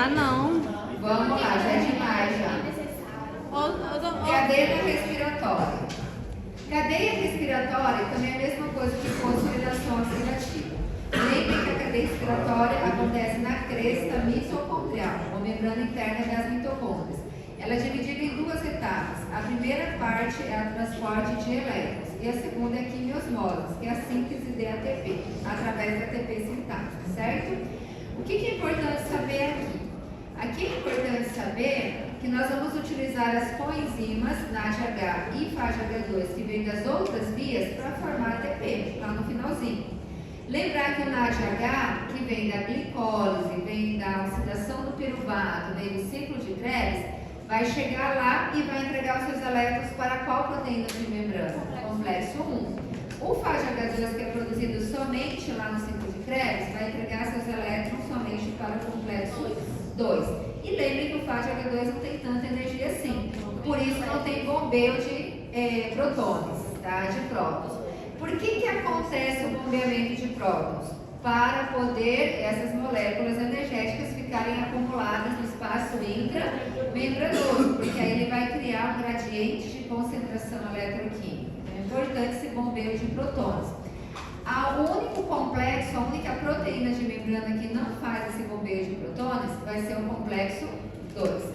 Ah, não. Vamos lá, já é demais já. Cadeia respiratória. Cadeia respiratória também é a mesma coisa que fosforilação oxidativa. Lembrem que a cadeia respiratória acontece na cresta mitocondrial, ou membrana interna das mitocôndrias. Ela é dividida em duas etapas. A primeira parte é o transporte de elétrons e a segunda é a quimiosmose, que é a síntese de ATP, através da ATP sintase, certo? O que é importante saber aqui? Aqui é importante saber que nós vamos utilizar as coenzimas NADH e FADH2 que vêm das outras vias para formar ATP, lá no finalzinho. Lembrar que o NADH, que vem da glicólise, vem da oxidação do piruvato, vem do ciclo de Krebs, vai chegar lá e vai entregar os seus elétrons para qual proteína de membrana? Complexo 1. O FADH2, que é produzido somente lá no ciclo de Krebs, vai entregar seus elétrons somente para o complexo 2. E lembrem que o FADH2 não tem tanta energia assim. Por isso não tem bombeio de prótons, tá? De prótons. Por que acontece o bombeamento de prótons? Para poder essas moléculas energéticas ficarem acumuladas no espaço intramembranoso, porque aí ele vai criar um gradiente de concentração eletroquímica. É importante esse bombeio de prótons. O único complexo, a única proteína de membrana que não faz esse bombeio de prótons vai ser o complexo 2. O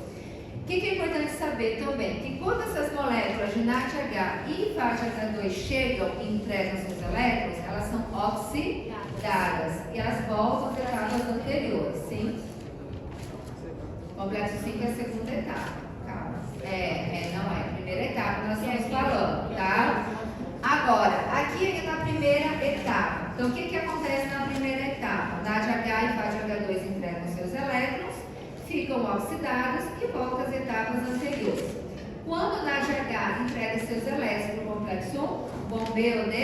que é importante saber também? Que quando essas moléculas de NADH e FADH2 chegam e entregam seus elétrons, elas são oxidadas e elas voltam às etapas anteriores, sim? Complexo 5 é a segunda etapa. Calma. Não é a primeira etapa que nós estamos falando, tá? Agora, aqui na primeira etapa. Então, o que acontece na primeira etapa? NADH e FADH2 entregam seus elétrons, ficam oxidados e voltam às etapas anteriores. Quando o NADH entrega seus elétrons para o complexo 1, bombeio de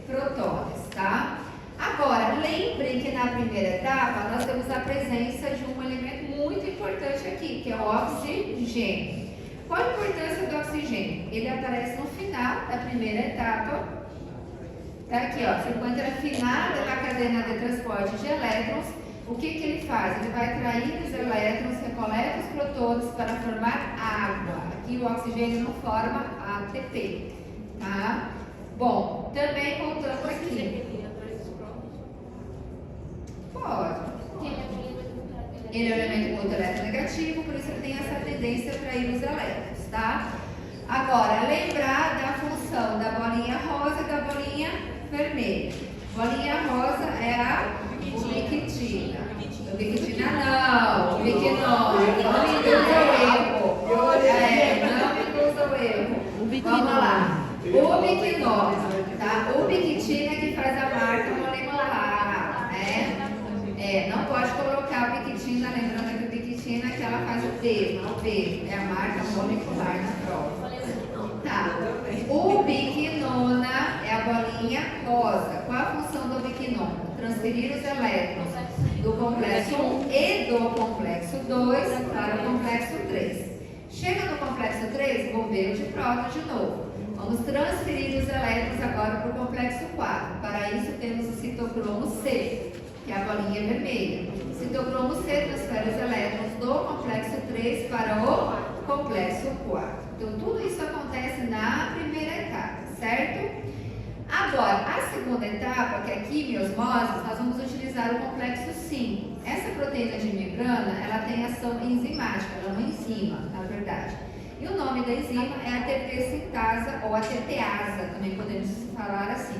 prótons, tá? Agora, lembrem que na primeira etapa nós temos a presença de um elemento muito importante aqui, que é o oxigênio. Qual a importância do oxigênio? Ele aparece no final da primeira etapa. Tá aqui, ó, se encontra afinada na cadeia de transporte de elétrons. O que ele faz? Ele vai trair os elétrons, recoleta os prótons para formar água. Aqui o oxigênio não forma ATP, tá? Bom, também voltando aqui. Pode. Ele é um elemento muito eletronegativo, por isso ele tem essa tendência a atrair os elétrons, tá? Agora, lembrar da função da bolinha rosa e da bolinha vermelha. Bolinha rosa é a ubiquitina. Ubiquitina não, ubiquinol. Não me usa o erro. Não me usa o erro. Vamos lá. Ubiquinol, tá? Ubiquitina que faz a marca molecular, né? Não pode colocar ubiquitina, lembrando que ubiquitina é que ela faz o peso, não o peso, é a marca molecular na prova. Tá. Ubiquinona é a bolinha rosa. Qual a função do ubiquinona? Transferir os elétrons do complexo 1 e do complexo 2 para o complexo 3. Chega no complexo 3, bombeio de prótons de novo. Vamos transferir os elétrons agora para o complexo 4. Para isso temos o citocromo C, que é a bolinha vermelha. O citocromo C transfere os elétrons do complexo 3 para o complexo 4. Então, tudo isso acontece na primeira etapa, certo? Agora, a segunda etapa, que é a quimiosmose, nós vamos utilizar o complexo 5. Essa proteína de membrana, ela tem ação enzimática, ela é uma enzima, na verdade. E o nome da enzima é ATP sintasa ou ATPase, também podemos falar assim.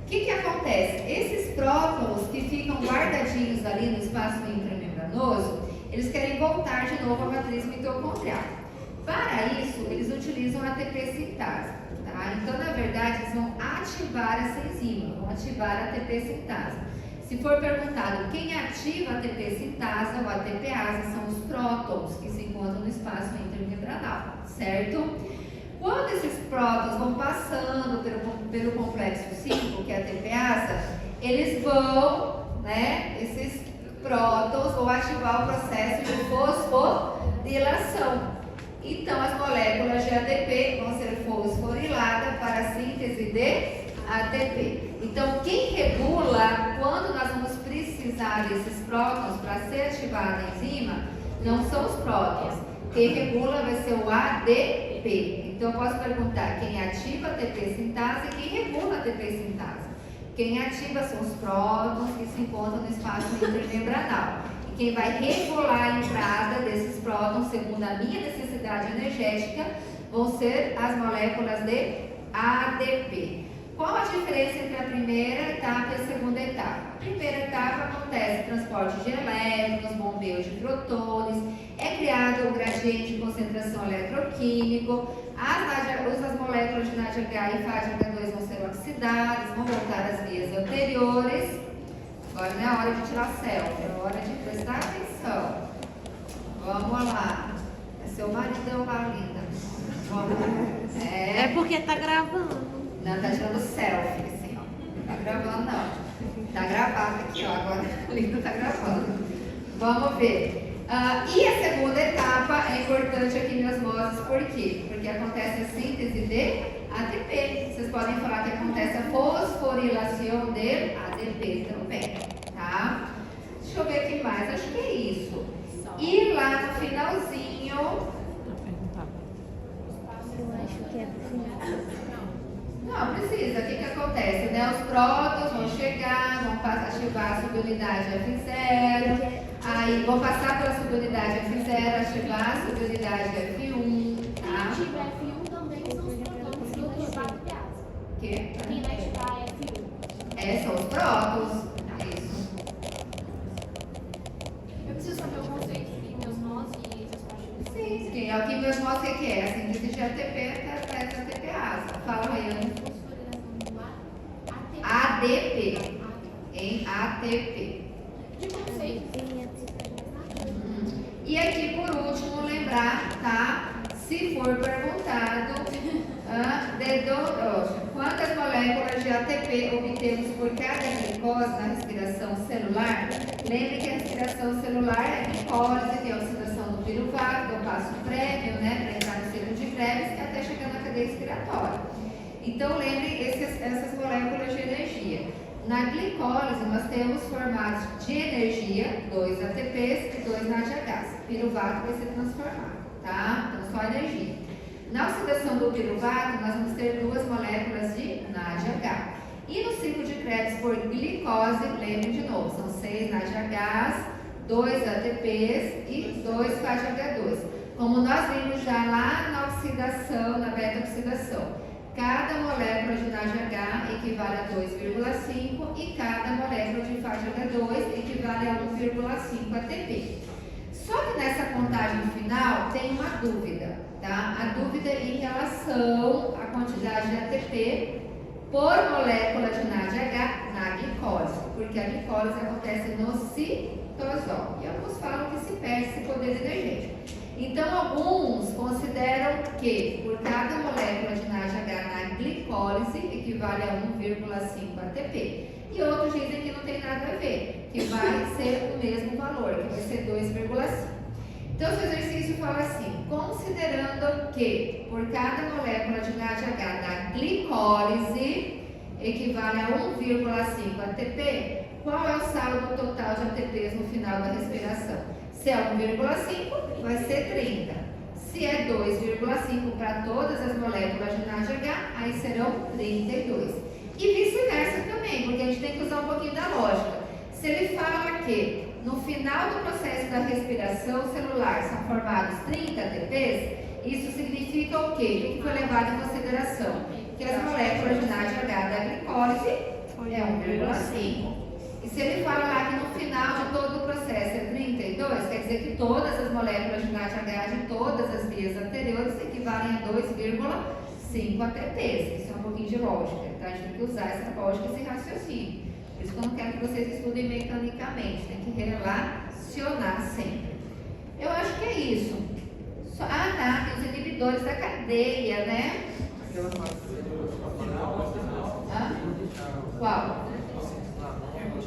O que acontece? Esses prótons que ficam guardadinhos ali no espaço intramembranoso, eles querem voltar de novo à matriz mitocondrial. Para isso, eles utilizam a ATP sintase, tá? Então, na verdade, eles vão ativar essa enzima, vão ativar a ATP sintase. Se for perguntado quem ativa a ATP sintase ou a ATPase, são os prótons que se encontram no espaço intermembranal, certo? Quando esses prótons vão passando pelo complexo 5, que é a ATPase, eles vão, esses prótons vão ativar o processo de fosforilação. Então, as moléculas de ATP vão ser fosforiladas para a síntese de ATP. Então, quem regula quando nós vamos precisar desses prótons para ser ativada a enzima não são os prótons. Quem regula vai ser o ADP. Então, eu posso perguntar quem ativa a ATP sintase e quem regula a ATP sintase. Quem ativa são os prótons que se encontram no espaço intermembranal. E quem vai regular a entrada desses prótons, segundo a minha necessidade energética, vão ser as moléculas de ADP. Qual a diferença entre a primeira etapa e a segunda etapa? A primeira etapa acontece transporte de elétrons, bombeio de protones, é criado o gradiente de concentração eletroquímico, as moléculas de NADH e FADH2 vão ser oxidadas, vão voltar às vias anteriores. Agora não é hora de tirar selfie, é hora de prestar atenção. Vamos lá. É seu maridão lá, linda. Vamos lá. É porque tá gravando. Não, tá tirando selfie, assim, ó. Não tá gravando, não. Tá gravado aqui, ó. Agora o livro tá gravando. Vamos ver. E a segunda etapa é importante aqui em osmose, por quê? Porque acontece a síntese de ATP. Vocês podem falar que acontece a fosforilação de ATP também, tá? Deixa eu ver aqui mais, acho que é isso. E lá no finalzinho... Eu acho que é do final. Não precisa, o que acontece? Né? Os prótons vão chegar, vão ativar a subunidade F0, aí vão passar pela subunidade F0, ativar a subunidade F1, tá? Se tiver F1 também são os prótons do bacteriano. Que? Quem vai ativar F1? São os prótons. Isso. Eu preciso saber o conceito de quimiosmose e exosmosis. Sim, sim. A quimiosmose o que é? A síntese de ATP através da ATPase. Fala, Rayane. ADP. Em ATP. De conceito. E aqui, por último, lembrar, tá? Se for perguntado, quantas moléculas de ATP obtemos por cada glicose na respiração celular? Lembre que a respiração celular é glicólise, que é a oxidação do piruvato, que é o passo prévio, né? Para entrar no ciclo de Krebs, até chegar na cadeia respiratória. Então, lembre essas moléculas de energia. Na glicólise, nós temos formatos de energia, 2 ATPs e 2 NADHs. Piruvato vai ser transformado, tá? Então, só energia. Na oxidação do piruvato, nós vamos ter 2 moléculas de NADH. E no ciclo de Krebs por glicose, lembre de novo, são 6 NADHs, 2 ATPs e 2 FADH2. Como nós vimos já lá na oxidação, na beta-oxidação. Cada molécula de NADH equivale a 2,5 e cada molécula de FADH2 equivale a 1,5 ATP. Só que nessa contagem final tem uma dúvida, tá? A dúvida é em relação à quantidade de ATP por molécula de NADH na glicose, porque a glicose acontece no citosol. E alguns falam que se perde esse poder energético. Então, alguns consideram que por cada molécula de NADH na glicólise equivale a 1,5 ATP. E outros dizem que não tem nada a ver, que vai ser o mesmo valor, que vai ser 2,5. Então, o exercício fala assim, considerando que por cada molécula de NADH na glicólise equivale a 1,5 ATP, qual é o saldo total de ATPs no final da respiração? Se é 1,5, vai ser 30. Se é 2,5 para todas as moléculas de NADH, aí serão 32. E vice-versa também, porque a gente tem que usar um pouquinho da lógica. Se ele fala que no final do processo da respiração celular são formados 30 ATPs, isso significa o quê? O que foi levado em consideração? Que as moléculas de NADH da glicólise é 1,5. E se ele fala lá que no final de todo o processo é 32, quer dizer que todas as moléculas de NADH de todas as vias anteriores equivalem a 2,5 ATPs. Isso é um pouquinho de lógica, tá? A gente tem que usar essa lógica, esse raciocínio. Por isso que eu não quero que vocês estudem mecanicamente, tem que relacionar sempre. Eu acho que é isso. Tá, tem os inibidores da cadeia, né? Qual?